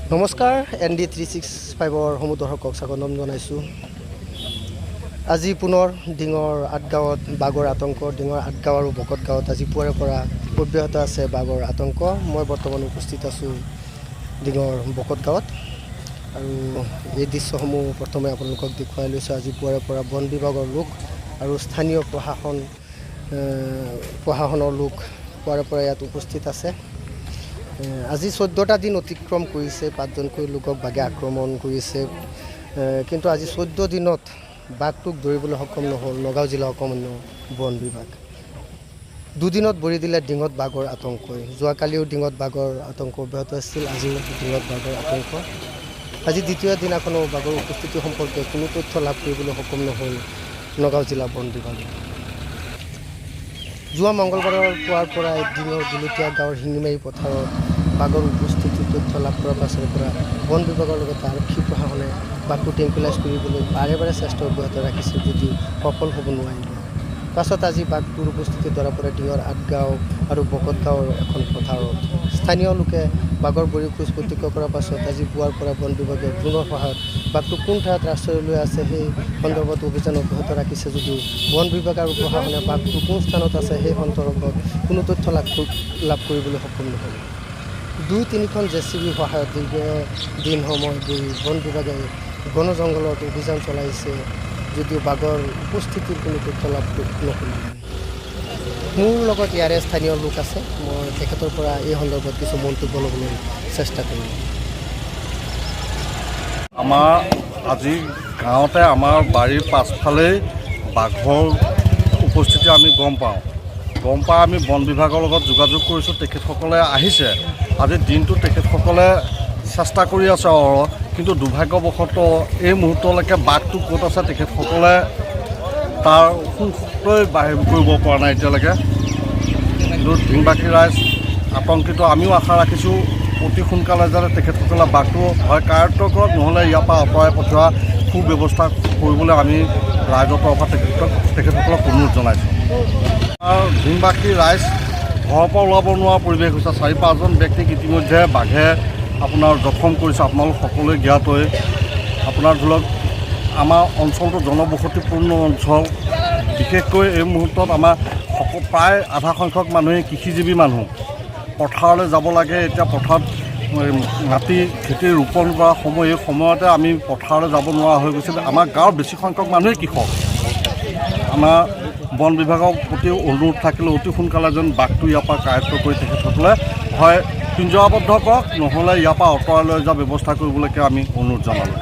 নমস্কাৰ ND 365 সমুদৰ্শকক স্বাগতম জনাইছোঁ। আজি পুনৰ ডিঙৰ আঠগাঁৱত বাঘৰ আতংক। ডিঙৰ আঠগাঁও আৰু বকত গাঁৱত আজি পুৱাৰে পৰা অব্যাহত আছে বাঘৰ আতংক। মই বৰ্তমান উপস্থিত আছোঁ ডিঙৰ বকত গাঁৱত আৰু এই দৃশ্যসমূহ প্ৰথমে আপোনালোকক দেখুৱাই লৈছোঁ। আজি পুৱাৰে পৰা বন বিভাগৰ লোক আৰু স্থানীয় প্ৰশাসনৰ লোক পুৱাৰে পৰা ইয়াত উপস্থিত আছে। আজি 14টা দিন অতিক্ৰম কৰিছে, 5জনকৈ লোকক বাঘে আক্ৰমণ কৰিছে, কিন্তু আজি 14 দিনত বাঘটোক ধৰিবলৈ সক্ষম নহ'ল নগাঁও জিলা অকমান্য বন বিভাগ। দুদিনত ভৰি দিলে ডিঙত বাঘৰ আতংকই। যোৱাকালিও ডিঙত বাঘৰ আতংক অব্যাহত আছিল, আজিও ডিঙত বাঘৰ আতংক। আজি দ্বিতীয় দিনাখনো বাঘৰ উপস্থিতি সম্পৰ্কে কোনো তথ্য লাভ কৰিবলৈ সক্ষম নহ'ল নগাঁও জিলা বন বিভাগে। যোৱা মঙলবাৰৰ পুৱাৰ পৰাই ডিঙৰ গুলতীয়া গাঁৱৰ শিঙিমাৰী পথাৰত বাঘৰ উপস্থিতিৰ তথ্য লাভ কৰাৰ পাছৰে পৰা বন বিভাগৰ লগতে আৰক্ষী প্ৰশাসনে বাঘটো ট্ৰেংকুলাইজ কৰিবলৈ বাৰে বাৰে চেষ্টা অব্যাহত ৰাখিছিল যদিও সফল হ'ব নোৱাৰিলে। পাছত আজি বাঘটোৰ উপস্থিতি ধৰা পৰে ডিঙৰ আঠগাঁও আৰু বকত গাঁৱৰ এখন পথাৰত। স্থানীয় লোকে বাঘৰ ভৰি খোজ প্ৰত্যক্ষ কৰাৰ পাছত আজি পুৱাৰ পৰা বন বিভাগে ড্ৰোনৰ সহায়ত বাঘটো কোন ঠাইত আশ্ৰয় লৈ আছে সেই সন্দৰ্ভত অভিযান অব্যাহত ৰাখিছে যদিও বন বিভাগ আৰু প্ৰশাসনে বাঘটো কোন স্থানত আছে সেই সন্দৰ্ভত কোনো তথ্য লাভ কৰিবলৈ সক্ষম নহ'ল। 2-3খন JCB সহায়ত দীৰ্ঘদিন সময় ধৰি বন বিভাগে ঘন জংঘলত অভিযান চলাইছে যদিও বাঘৰ উপস্থিতিৰ কোনো তথ্য লাভ নকৰিলে। মোৰ লগত ইয়াৰে স্থানীয় লোক আছে, মই তেখেতৰ পৰা এই সন্দৰ্ভত কিছু মন্তব্য ল'বলৈ চেষ্টা কৰিম। আমাৰ আজি গাঁৱতে আমাৰ বাৰীৰ পাছফালেই বাঘৰ উপস্থিতি আমি গম পাই আমি বন বিভাগৰ লগত যোগাযোগ কৰিছোঁ। তেখেতসকলে আহিছে, আজি দিনটো তেখেতসকলে চেষ্টা কৰি আছে, কিন্তু দুৰ্ভাগ্যবশতঃ এই মুহূৰ্তলৈকে বাঘটো ক'ত আছে তেখেতসকলে তাৰ সুখলৈ বাহিৰ কৰিব পৰা নাই এতিয়ালৈকে। কিন্তু ডিঙবাসী ৰাইজ আতংকিত। আমিও আশা ৰাখিছোঁ অতি সোনকালে যাতে তেখেতসকলে বাঘটো হয় কায়ত্ব কৰক, নহ'লে ইয়াৰ পৰা আঁতৰাই পঠোৱা সুব্যৱস্থা কৰিবলৈ আমি ৰাইজৰ তৰফৰ তেখেতসকলক অনুৰোধ জনাইছোঁ। আৰু ডিঙবাসী ৰাইজ ঘৰৰ পৰা ওলাব নোৱাৰা পৰিৱেশ হৈছে। 4-5জন ব্যক্তিক ইতিমধ্যে বাঘে আপোনাৰ জখম কৰিছে। আপোনালোক সকলোৱে জ্ঞাতই। আপোনাৰ ধৰি লওক আমাৰ অঞ্চলটো জনবসতিপূৰ্ণ অঞ্চল, বিশেষকৈ এই মুহূৰ্তত আমাৰ প্ৰায় আধা সংখ্যক মানুহে কৃষিজীৱী মানুহ। পথাৰলৈ যাব লাগে, এতিয়া পথাৰত মাটি খেতি ৰোপণ কৰা সময়, এই সময়তে আমি পথাৰলৈ যাব নোৱাৰা হৈ গৈছিল। আমাৰ গাঁৱৰ বেছি সংখ্যক মানুহেই কৃষক। আমাৰ বন বিভাগৰ প্ৰতি অনুৰোধ থাকিলে অতি সোনকালে যেন বাঘটো ইয়াৰ পৰা কায়ত্ব কৰি তেখেতসকলে হয় পিঞ্জৰাবদ্ধ কৰক, নহ'লে ইয়াৰ পৰা আঁতৰাই লৈ যোৱাৰ ব্যৱস্থা কৰিবলৈকে আমি অনুৰোধ জনালোঁ।